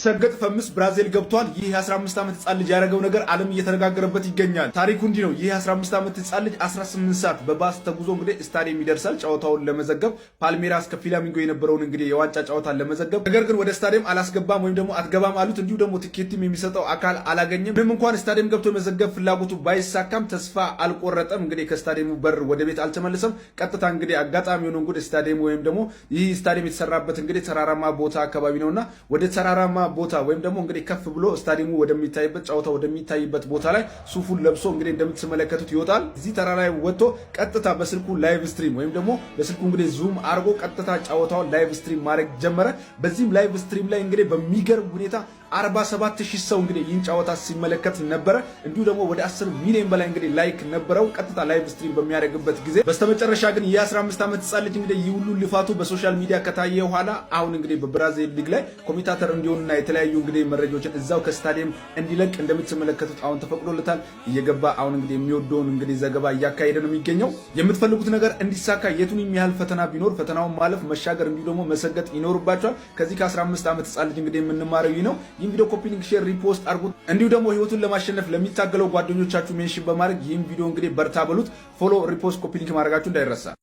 ሰገጥ ፈምስ ብራዚል ገብቷል። ይህ የ15 ዓመት ህጻን ልጅ ያደረገው ነገር ዓለም እየተነጋገረበት ይገኛል። ታሪኩ እንዲህ ነው። ይህ 15 ዓመት ህጻን ልጅ 18 ሰዓት በባስ ተጉዞ እንግዲህ ስታዲየም ይደርሳል ጨዋታውን ለመዘገብ ፓልሜራስ ከፊላሚንጎ የነበረውን እንግዲህ የዋንጫ ጨዋታን ለመዘገብ። ነገር ግን ወደ ስታዲየም አላስገባም ወይም ደግሞ አትገባም አሉት። እንዲሁ ደግሞ ቲኬትም የሚሰጠው አካል አላገኘም። ምንም እንኳን ስታዲየም ገብቶ የመዘገብ ፍላጎቱ ባይሳካም ተስፋ አልቆረጠም። እንግዲህ ከስታዲየሙ በር ወደ ቤት አልተመለሰም። ቀጥታ እንግዲህ አጋጣሚ ሆኖ እንግዲህ ስታዲየሙ ወይም ደግሞ ይህ ስታዲየም የተሰራበት እንግዲህ ተራራማ ቦታ አካባቢ ነውና ወደ ተራራማ ቦታ ወይም ደግሞ እንግዲህ ከፍ ብሎ ስታዲየሙ ወደሚታይበት ጨዋታው ወደሚታይበት ቦታ ላይ ሱፉን ለብሶ እንግዲህ እንደምትመለከቱት ይወጣል። እዚህ ተራራ ላይ ወጥቶ ቀጥታ በስልኩ ላይቭ ስትሪም ወይም ደግሞ በስልኩ እንግዲህ ዙም አርጎ ቀጥታ ጨዋታውን ላይቭ ስትሪም ማድረግ ጀመረ። በዚህም ላይቭ ስትሪም ላይ እንግዲህ በሚገርም ሁኔታ 47000 ሰው እንግዲህ ይህን ጨዋታ ሲመለከት ነበረ። እንዲሁ ደግሞ ወደ 10 ሚሊዮን በላይ እንግዲህ ላይክ ነበረው ቀጥታ ላይቭ ስትሪም በሚያደርግበት ጊዜ። በስተመጨረሻ ግን የ15 ዓመት ህጻን ልጅ እንግዲህ ይህ ሁሉ ልፋቱ በሶሻል ሚዲያ ከታየ በኋላ አሁን እንግዲህ በብራዚል ሊግ ላይ ኮሜንታተር እንዲሆንና የተለያዩ እንግዲህ መረጃዎችን እዛው ከስታዲየም እንዲለቅ እንደምትመለከቱት አሁን ተፈቅዶለታል። እየገባ አሁን እንግዲህ የሚወደውን እንግዲህ ዘገባ እያካሄደ ነው የሚገኘው። የምትፈልጉት ነገር እንዲሳካ የቱንም ያህል ፈተና ቢኖር ፈተናውን ማለፍ መሻገር እንዲሁ ደግሞ መሰገጥ ይኖርባቸዋል። ከዚህ ከ15 ዓመት ህጻን ልጅ እንግዲህ የምንማረው ይህ ነው። ይህን ቪዲዮ ኮፒ ሊንክ፣ ሼር፣ ሪፖስት አድርጉት። እንዲሁ ደግሞ ህይወቱን ለማሸነፍ ለሚታገለው ጓደኞቻችሁ ሜንሽን በማድረግ ይህን ቪዲዮ እንግዲህ በርታ በሉት። ፎሎ፣ ሪፖስት፣ ኮፒ ሊንክ ማድረጋችሁ እንዳይረሳ።